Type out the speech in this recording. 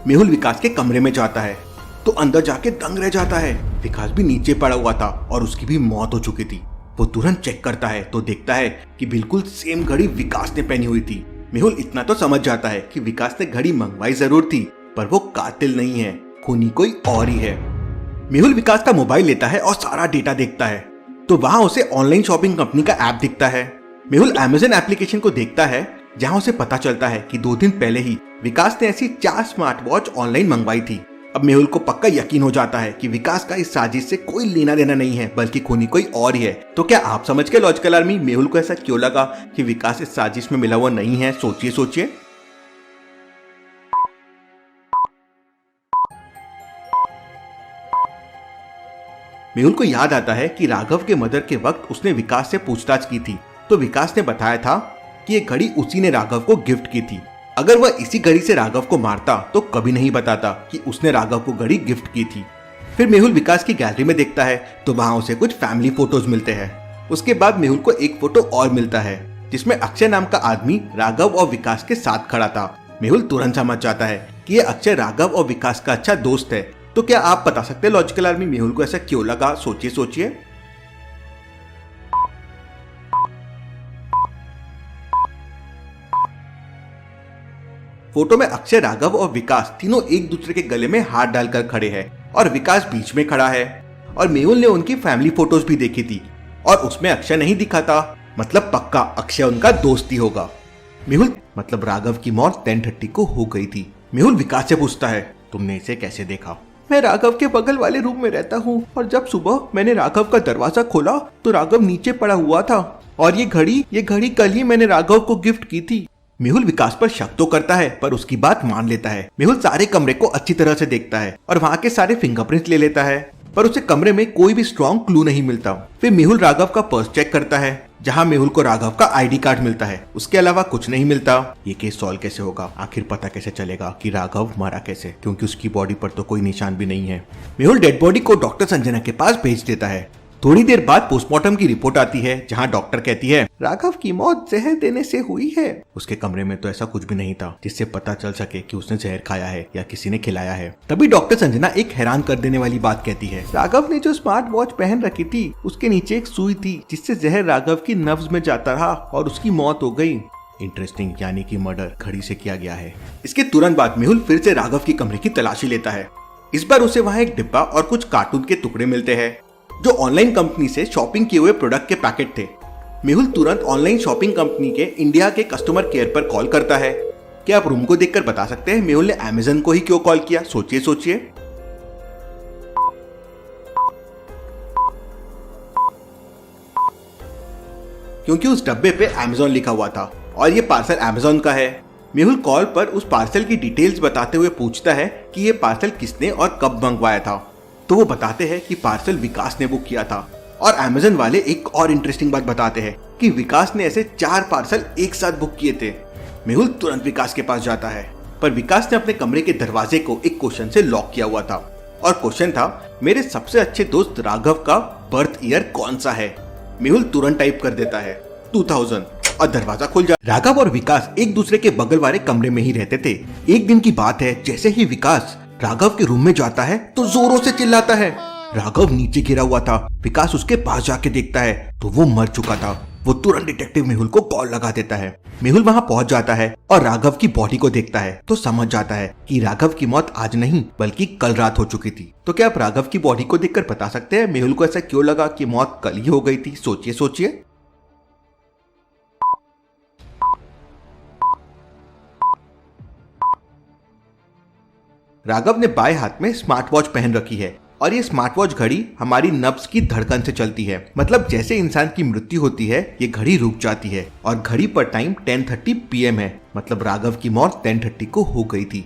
मेहुल विकास के कमरे में जाता है तो अंदर जाके दंग रह जाता है। विकास भी नीचे पड़ा हुआ था और उसकी भी मौत हो चुकी थी। वो तुरंत चेक करता है तो देखता है कि बिल्कुल सेम घड़ी विकास ने पहनी हुई थी। मेहुल इतना तो समझ जाता है कि विकास ने घड़ी मंगवाई जरूर थी, पर वो कातिल नहीं है, खूनी कोई और ही है। मेहुल विकास का मोबाइल लेता है और सारा डेटा देखता है तो वहां उसे ऑनलाइन शॉपिंग कंपनी का ऐप दिखता है। मेहुल अमेज़न एप्लीकेशन को देखता है जहां उसे पता चलता है कि 2 दिन पहले ही विकास ने ऐसी 4 स्मार्ट वॉच ऑनलाइन मंगवाई थी। अब मेहुल को पक्का यकीन हो जाता है कि विकास का इस साजिश से कोई लेना देना नहीं है, बल्कि खूनी कोई और ही है। तो क्या आप समझ गए लॉजिकल आर्मी, मेहुल को ऐसा क्यों लगा कि विकास इस साजिश में मिला हुआ नहीं है? सोचिए सोचिए। मेहुल को याद आता है कि राघव के मर्डर के वक्त उसने विकास से पूछताछ की थी तो विकास ने बताया था कि ये घड़ी उसी ने राघव को गिफ्ट की थी। अगर वह इसी घड़ी से राघव को मारता तो कभी नहीं बताता कि उसने राघव को घड़ी गिफ्ट की थी। फिर मेहुल विकास की गैलरी में देखता है तो वहां उसे कुछ फैमिली फोटोज मिलते हैं। उसके बाद मेहुल को एक फोटो और मिलता है जिसमें अक्षय नाम का आदमी राघव और विकास के साथ खड़ा था। मेहुल तुरंत समझ जाता है कि ये अक्षय राघव और विकास का अच्छा दोस्त है। तो क्या आप बता सकते हैं लॉजिकल आर्मी, मेहुल को ऐसा क्यों लगा? सोचिए सोचिए। फोटो में अक्षय, राघव और विकास तीनों एक दूसरे के गले में हाथ डालकर खड़े हैं और विकास बीच में खड़ा है। और मेहुल ने उनकी फैमिली फोटोज भी देखी थी और उसमें अक्षय नहीं दिखा था, मतलब पक्का अक्षय उनका दोस्त ही होगा। मेहुल मतलब राघव की मौत 10:30 को हो गई थी। मेहुल विकास से पूछता है, तुमने इसे कैसे देखा? मैं राघव के बगल वाले रूम में रहता हूँ और जब सुबह मैंने राघव का दरवाजा खोला तो राघव नीचे पड़ा हुआ था और ये घड़ी कल ही मैंने राघव को गिफ्ट की थी। मेहुल विकास पर शक तो करता है पर उसकी बात मान लेता है। मेहुल सारे कमरे को अच्छी तरह से देखता है और वहाँ के सारे फिंगरप्रिंट्स ले लेता है, पर उसे कमरे में कोई भी स्ट्रॉन्ग क्लू नहीं मिलता। फिर मेहुल राघव का पर्स चेक करता है जहाँ मेहुल को राघव का आईडी कार्ड मिलता है। उसके अलावा कुछ नहीं मिलता। ये केस सॉल्व कैसे होगा? आखिर पता कैसे चलेगा कि राघव मरा कैसे, क्योंकि उसकी बॉडी पर तो कोई निशान भी नहीं है। मेहुल डेड बॉडी को डॉक्टर संजना के पास भेज देता है। थोड़ी देर बाद पोस्टमार्टम की रिपोर्ट आती है जहां डॉक्टर कहती है राघव की मौत जहर देने से हुई है। उसके कमरे में तो ऐसा कुछ भी नहीं था जिससे पता चल सके कि उसने जहर खाया है या किसी ने खिलाया है। तभी डॉक्टर संजना एक हैरान कर देने वाली बात कहती है, राघव ने जो स्मार्ट वॉच पहन रखी थी उसके नीचे एक सुई थी जिससे जहर राघव की नब्ज में जाता रहा और उसकी मौत हो गई। इंटरेस्टिंग, यानी कि मर्डर घड़ी से किया गया है। इसके तुरंत बाद मेहुल फिर से राघव की कमरे की तलाशी लेता है। इस बार उसे वहाँ एक डिब्बा और कुछ कार्टून के टुकड़े मिलते हैं जो ऑनलाइन कंपनी से शॉपिंग किए हुए प्रोडक्ट के पैकेट थे। मेहुल तुरंत ऑनलाइन शॉपिंग कंपनी के इंडिया के कस्टमर केयर पर कॉल करता है। क्या आप रूम को देखकर बता सकते हैं मेहुल ने अमेज़न को ही क्यों कॉल किया? सोचिए सोचिए। क्योंकि उस डब्बे पे अमेज़न लिखा हुआ था और ये पार्सल अमेज़न का है। मेहुल कॉल पर उस पार्सल की डिटेल्स बताते हुए पूछता है कि ये पार्सल किसने और कब मंगवाया था। तो वो बताते हैं कि पार्सल विकास ने बुक किया था। और अमेज़न वाले एक और इंटरेस्टिंग बात बताते हैं कि विकास ने ऐसे 4 पार्सल एक साथ बुक किए थे। मेहुल तुरंत विकास के पास जाता है, पर विकास ने अपने कमरे के दरवाजे को एक क्वेश्चन से लॉक किया हुआ था और क्वेश्चन था, मेरे सबसे अच्छे दोस्त राघव का बर्थ ईयर कौन सा है? मेहुल तुरंत टाइप कर देता है 2000 और दरवाजा खुल जाता। राघव और विकास एक दूसरे के बगल वाले कमरे में ही रहते थे। एक दिन की बात है, जैसे ही विकास राघव के रूम में जाता है तो जोरों से चिल्लाता है। राघव नीचे गिरा हुआ था। विकास उसके पास जाके देखता है तो वो मर चुका था। वो तुरंत डिटेक्टिव मेहुल को कॉल लगा देता है। मेहुल वहां पहुंच जाता है और राघव की बॉडी को देखता है तो समझ जाता है कि राघव की मौत आज नहीं बल्कि कल रात हो चुकी थी। तो क्या आप राघव की बॉडी को देखकर बता सकते हैं मेहुल को ऐसा क्यों लगा कि मौत कल ही हो गई थी? सोचिए सोचिए। राघव ने बाएं हाथ में स्मार्ट वॉच पहन रखी है और ये स्मार्ट वॉच घड़ी हमारी नब्ज की धड़कन से चलती है। मतलब जैसे इंसान की मृत्यु होती है ये घड़ी रुक जाती है और घड़ी पर टाइम 10:30 PM है। मतलब राघव की मौत 10:30 को हो गई थी।